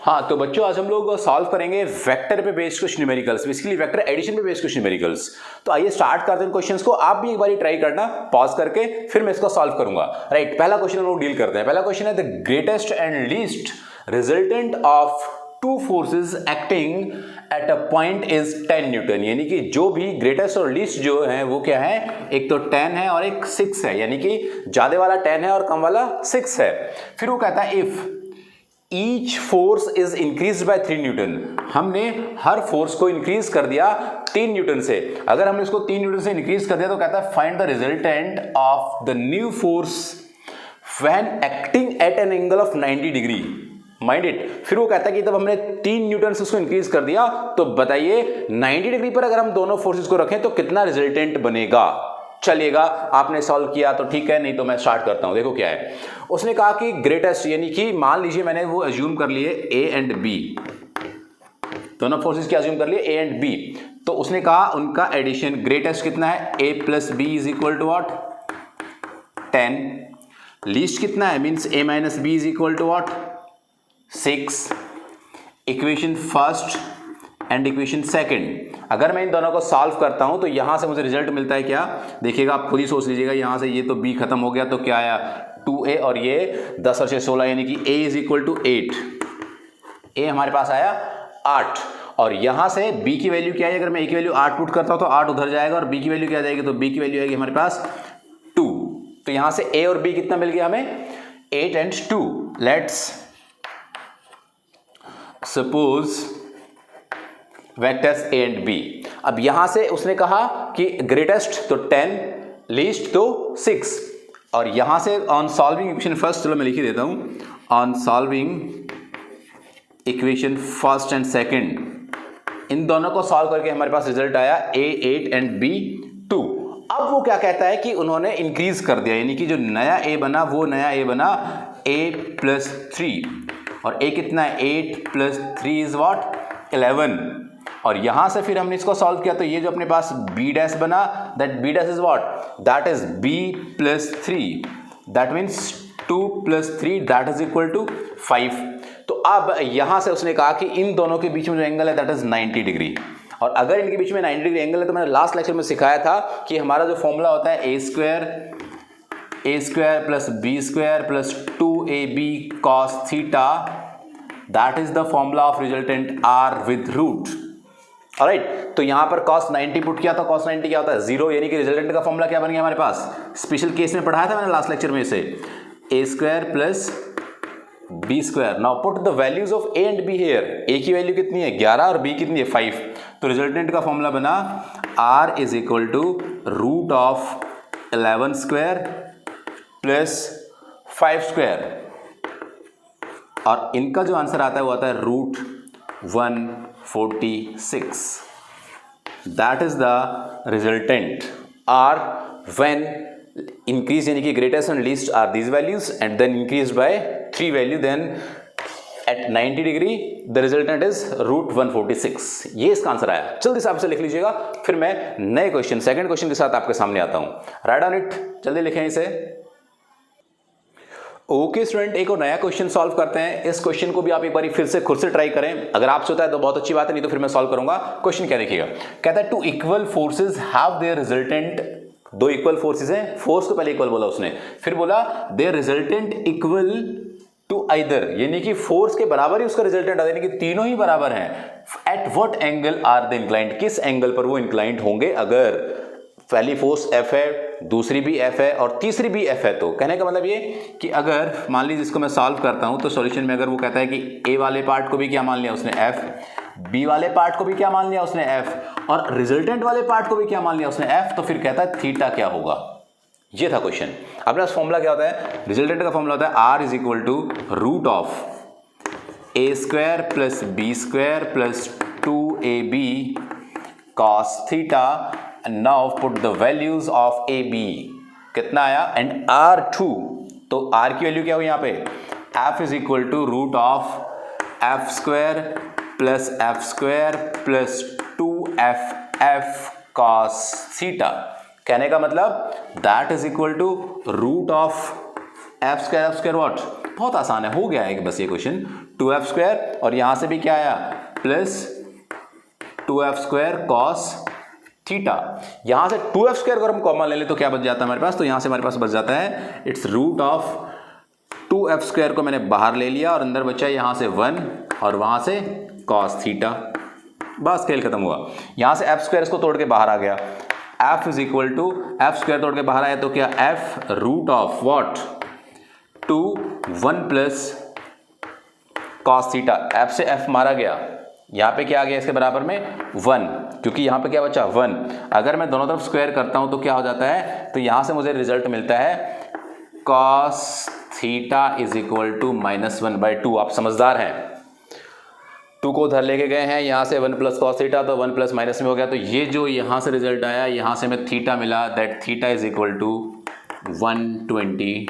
हाँ तो बच्चों आज हम लोग सॉल्व करेंगे वेक्टर पे बेस्ड कुछ न्यूमेरिकल्स, बेसिकली वेक्टर एडिशन पे बेस्ड कुछ न्यूमेरिकल्स। तो आइए स्टार्ट करते हैं क्वेश्चंस को। आप भी एक बार ट्राई करना पॉज करके, फिर मैं इसको सॉल्व करूंगा। राइट, पहला क्वेश्चन हम लोग डील करते हैं। पहला क्वेश्चन है the greatest and least resultant of two forces acting at a point is 10 Newton. यानी कि जो भी ग्रेटेस्ट और लीस्ट जो है वो क्या है, एक तो 10 है और एक 6 है, यानी कि ज्यादा वाला 10 है और कम वाला 6 है। फिर वो कहता है if each force is increase by 3 Newton. हमने हर फोर्स को इंक्रीज कर दिया 3 न्यूटन से। अगर हमने इसको 3 न्यूटन से इंक्रीज कर दिया तो कहता है find the resultant of the new force when acting at an angle of 90 degree. Mind it. फिर वो कहता है कि तब हमने 3 न्यूटन से उसको इंक्रीज कर दिया, तो बताइए 90 डिग्री पर अगर हम दोनों फोर्सेस को रखें तो कितना रिजल्टेंट बनेगा। चलिएगा, आपने सॉल्व किया तो ठीक है, नहीं तो मैं स्टार्ट करता हूं। देखो क्या है, उसने कहा कि ग्रेटेस्ट, यानी कि मान लीजिए मैंने वो अज्यूम कर लिए ए एंड बी, दोनों फोर्सेस की अज्यूम कर लिए ए एंड बी। तो उसने कहा उनका एडिशन ग्रेटेस्ट कितना है, A plus B is equal to what, 10। Least कितना है, means A minus B is equal to what, 6। Equation first and equation second, अगर मैं इन दोनों को सॉल्व करता हूं तो यहां से मुझे रिजल्ट मिलता है क्या, देखिएगा आप खुद ही सोच लीजिएगा। यहां से ये तो b खत्म हो गया तो क्या आया, 2a, और ये 10 और 6 16, यानी कि a is equal to 8। a हमारे पास आया 8, और यहां से b की वैल्यू क्या है, अगर मैं a की वैल्यू 8 पुट करता हूं तो 8 उधर जाएगा, और b की वैल्यू क्या जाएगी, तो b की वैल्यू आएगी हमारे पास 2। तो यहां से a और b कितना मिल गया हमें, 8 and 2। Let's suppose vectors A and B. अब यहां से उसने कहा कि ग्रेटेस्ट तो 10, लीस्ट तो 6, और यहां से ऑन सॉल्विंग इक्वेशन फर्स्ट, चलो मैं लिख ही देता हूं, on solving equation first and second, इन दोनों को सॉल्व करके हमारे पास रिजल्ट आया ए 8 एंड बी 2। अब वो क्या कहता है कि उन्होंने इंक्रीज कर दिया, यानी कि जो नया ए बना वो नया ए बना ए प्लस 3, और ए कितना है, 8 प्लस 3 इज व्हाट, 11। और यहां से फिर हमने इसको सॉल्व किया तो ये जो अपने पास b डैश बना, that b dash is what, that is b plus 3, that means 2 plus 3 that is equal to 5। तो अब यहां से उसने कहा कि इन दोनों के बीच में जो एंगल है दैट इज 90 डिग्री। और अगर इनके बीच में 90 डिग्री एंगल है तो मैंने लास्ट लेक्चर में सिखाया था कि हमारा जो फॉर्मूला होता है a square plus B square plus 2ab cos theta, that is the formula of resultant r with root. Alright, तो यहां पर cos 90 पुट किया तो cos 90 क्या होता है, 0, यानी कि रिजल्टेंट का फॉर्मूला क्या बन गया हमारे पास, स्पेशल केस में पढ़ाया था मैंने लास्ट लेक्चर में इसे, a square plus B square. Now put the values of a and b here. A की वैल्यू कितनी है 11 और बी कितनी है 5, तो रिजल्टेंट का फॉर्मूला बना r is equal to root of 11 square plus 5 square, और इनका जो आंसर आता है वो आता है root 146। That is the resultant R when increase, यानी कि greatest and least are these values and then increase by 3 value, then at 90 degree the resultant is root 146। ये इसका आंसर आया। जल्दी से आप इसे लिख लीजिएगा, फिर मैं नए क्वेश्चन, सेकंड क्वेश्चन के साथ आपके सामने आता हूं। राइट ऑन इट, जल्दी लिखें इसे। ओके स्टूडेंट, एक और नया क्वेश्चन सॉल्व करते हैं। इस क्वेश्चन को भी आप एक बार फिर से खुद से ट्राई करें, अगर आपसे होता है तो बहुत अच्छी बात है, नहीं तो फिर मैं सॉल्व करूंगा। क्वेश्चन क्या देखिएगा, कहता है two equal forces have their resultant, दो इक्वल फोर्सेस हैं, फोर्स को पहले इक्वल बोला उसने, फिर बोला their resultant equal to either, यानी कि फोर्स के बराबर ही उसका रिजल्टेंट आता है, यानी कि तीनों ही बराबर हैं। At what angle are the inclined, किस एंगल पर वो इंक्लाइंड होंगे, अगर पहली फोर्स F है, दूसरी भी F है और तीसरी भी F है। तो कहने का मतलब ये कि अगर मान लीजिए इसको मैं सॉल्व करता हूं तो सॉल्यूशन में अगर वो कहता है कि A वाले पार्ट को भी क्या मान लिया उसने F, B वाले पार्ट को भी क्या मान लिया उसने F, और रिजल्टेंट वाले पार्ट को भी क्या मान लिया उसने F, तो फिर कहता है थीटा क्या होगा। ये था क्वेश्चन। अपना फॉर्मूला क्या होता है, रिजल्टेंट का फॉर्मूला होता है R is equal to root of A square plus B square plus 2ab cos theta. And now put the values of AB, कितना आया, and R2, तो R की वैल्यू क्या हुई यहाँ पे, F is equal to root of F square plus F square plus 2FF cos theta. कहने का मतलब that is equal to root of F square what, बहुत आसान है, हो गया है बस ये क्वेश्चन। 2f² और यहां से भी क्या आया प्लस 2f² cos थीटा। यहां से 2f² अगर हम कॉमन ले लें तो क्या बच जाता है हमारे पास, तो यहां से हमारे पास बच जाता है इट्स रूट ऑफ 2f² को मैंने बाहर ले लिया और अंदर बचा यहां से 1 और वहां से cos थीटा। बस खेल खत्म हुआ। यहां से f² इसको तोड़ के बाहर आ गया, f is equal to f² तोड़ के बाहर आया तो क्या f root of what 2 1 plus cos theta. f से f मारा गया, यहां पे क्या आ गया इसके बराबर में 1, क्योंकि यहां पे क्या बचा 1। अगर मैं दोनों तरफ स्क्वायर करता हूं तो क्या हो जाता है, तो यहां से मुझे रिजल्ट मिलता है cos theta is equal to -1/2। आप समझदार हैं, 2 को उधर लेके गए हैं, यहां से 1 प्लस cos थीटा तो 1 प्लस माइनस में हो गया, तो ये जो यहां से रिजल्ट आया यहां से हमें थीटा मिला, that theta is equal to 120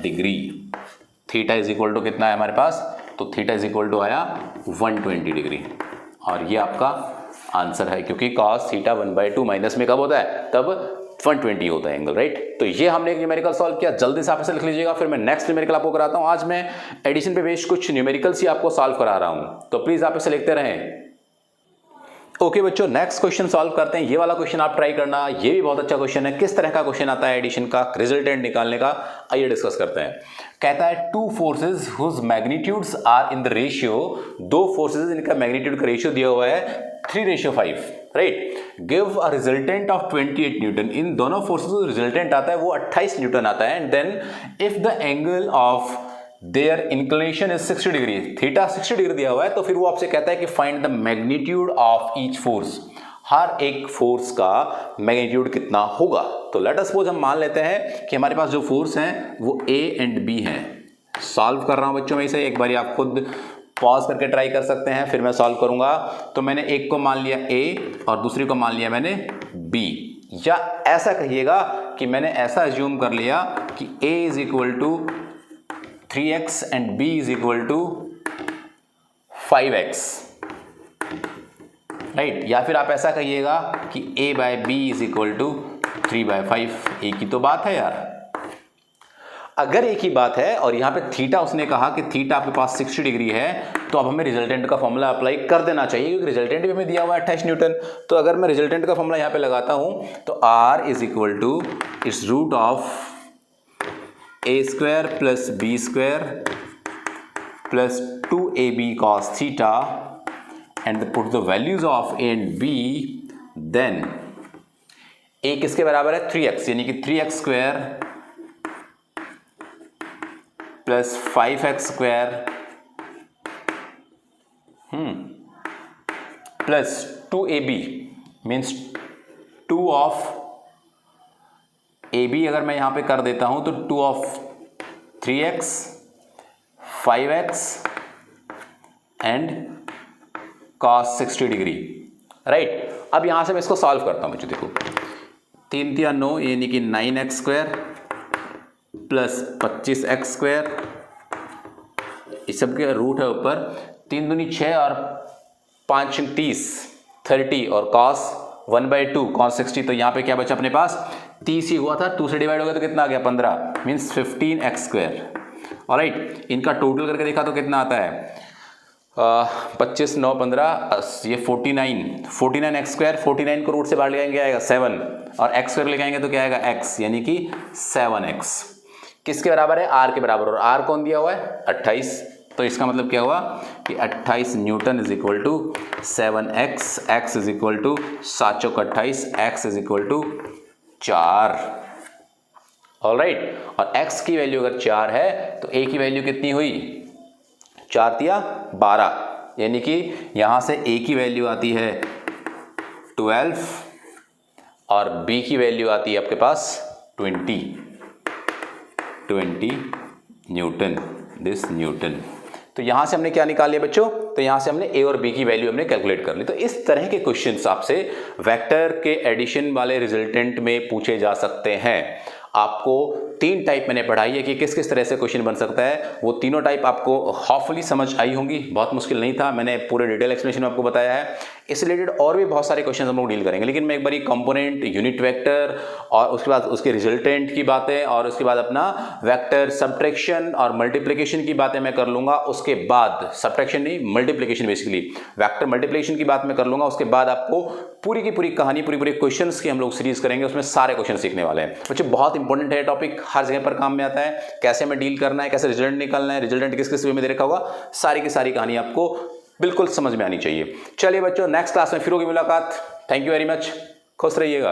degree. Theta is equal to कितना है हमारे पास, तो थीटा इज इक्वल टू आया 120 डिग्री और ये आपका आंसर है, क्योंकि cos थीटा 1/2 माइनस में कब होता है, तब 120 होता है एंगल, राइट। तो ये हमने एक न्यूमेरिकल सॉल्व किया, जल्दी से आप इसे लिख लीजिएगा, फिर मैं नेक्स्ट न्यूमेरिकल आपको कराता हूं। आज मैं एडिशन पे बेस्ड कुछ न्यूमेरिकल्स ही आपको सॉल्व करा रहा हूं, तो प्लीज आप इसे लिखते रहें। ओके बच्चों, नेक्स्ट क्वेश्चन सॉल्व करते हैं। ये वाला क्वेश्चन आप ट्राई करना, ये भी बहुत अच्छा क्वेश्चन है। किस तरह का क्वेश्चन आता है एडिशन का रिजल्टेंट निकालने का, आइए डिस्कस करते हैं। कहता है 2 forces whose magnitudes are in the ratio, 2 forces इनका मैग्नीट्यूड का रेशियो दिया हुआ है 3:5, right. Give a resultant of 28 newton. इन दोनों फोर्सेज का रिजल्टेंट आता है वो 28 न्यूटन आता है। And then if the angle of their inclination is 60 degree, theta 60 degree दिया हुआ है, तो फिर वो आपसे कहता है कि find the magnitude of each force, हर एक फोर्स का मैग्नीट्यूड कितना होगा। तो लेट अस सपोज हम मान लेते हैं कि हमारे पास जो फोर्स हैं वो A एंड B हैं। सॉल्व कर रहा हूं बच्चों में इसे, एक बार आप खुद पॉज करके ट्राई कर सकते हैं, फिर मैं सॉल्व करूंगा। तो मैंने एक को मान लिया A और दूसरी को मान लिया मैंने B, या ऐसा कहिएगा कि मैंने ऐसा एज्यूम कर लिया कि A is equal to 3x and B is equal to 5x, right. या फिर आप ऐसा कहिएगा कि A/B इज इक्वल टू 3/5। एक ही तो बात है यार। अगर एक ही बात है और यहां पे थीटा उसने कहा कि थीटा आपके पास 60 डिग्री है, तो अब हमें रिजल्टेंट का फॉर्मूला अप्लाई कर देना चाहिए, क्योंकि रिजल्टेंट भी हमें दिया हुआ है 28 न्यूटन। तो अगर मैं रिजल्टेंट का फॉर्मूला यहां पे लगाता हूं तो R is equal to it's root of A² plus B² plus 2AB cos theta and put the values of A and B, then A किसके बराबर है 3x, यानी कि 3x² plus 5x² plus 2AB means 2 of AB अगर मैं यहां पे कर देता हूं तो 2 of 3x 5x and cos 60 degree, right. अब यहां से मैं इसको सॉल्व करता हूं बच्चों, देखो 3 3 9 यानी कि 9x² प्लस 25x², इस सब के रूट है ऊपर, 3 दूनी 6 और 5 30 और cos 1/2 cos 60, तो यहाँ पे क्या बचा अपने पास 30 ही हुआ था, 2 से डिवाइड हो गया तो कितना आ गया 15 मीन्स 15x²। ऑलराइट, इनका टोटल करके देखा तो कितना आता है 25 9 15 ये 49x², 49 को रूट से बाहर ले आएंगे आएगा 7 और x² लेके आएंगे तो क्या आएगा x, यानी कि 7x किसके बराबर है R के बराबर, और R कौन दिया हुआ है 28। तो इसका मतलब क्या हुआ कि 28 newton is equal to 7x, x is equal to 7 चौक 28, x is equal to 4। Alright, और x की वैल्यू अगर 4 है तो a की वैल्यू कितनी हुई 4 तिया 12, यानी कि यहां से a की वैल्यू आती है 12 और b की वैल्यू आती है आपके पास 20 न्यूटन, दिस न्यूटन। तो यहां से हमने क्या निकाल लिया बच्चों, तो यहां से हमने a और b की वैल्यू हमने कैलकुलेट कर ली। तो इस तरह के क्वेश्चंस आपसे वेक्टर के एडिशन वाले रिजल्टेंट में पूछे जा सकते हैं। आपको तीन टाइप मैंने पढ़ाई है कि किस किस तरह से क्वेश्चन बन सकता है, वो तीनों टाइप आपको होपफुली समझ आई होंगी। बहुत मुश्किल नहीं था, मैंने पूरे डिटेल एक्सप्लेनेशन में आपको बताया है। इस रिलेटेड और भी बहुत सारे क्वेश्चन हम लोग डील करेंगे, लेकिन मैं एक बार कंपोनेंट, यूनिट वेक्टर और उसके बाद उसके रिजल्टेंट की बातें और उसके बाद अपना वेक्टर सब्ट्रैक्शन और मल्टीप्लिकेशन की बातें मैं कर लूंगा। उसके बाद सब्ट्रैक्शन नहीं, मल्टीप्लिकेशन, बेसिकली वेक्टर मल्टीप्लिकेशन की बात मैं कर लूंगा। उसके बाद आपको पूरी की पूरी कहानी, पूरी क्वेश्चंस की हम लोग सीरीज करेंगे, उसमें सारे क्वेश्चन सीखने वाले हैं। बच्चों बहुत इंपॉर्टेंट है टॉपिक, हर जगह पर काम में आता है। कैसे हमें डील करना है, कैसे रिजल्ट निकालना है, रिजल्टेंट किस किस वे में दे रखा होगा, सारी की सारी कहानी आपको बिल्कुल समझ में आनी चाहिए। चलिए बच्चों, नेक्स्ट क्लास में फिर होगी मुलाकात। थैंक यू वेरी मच, खुश रहिएगा।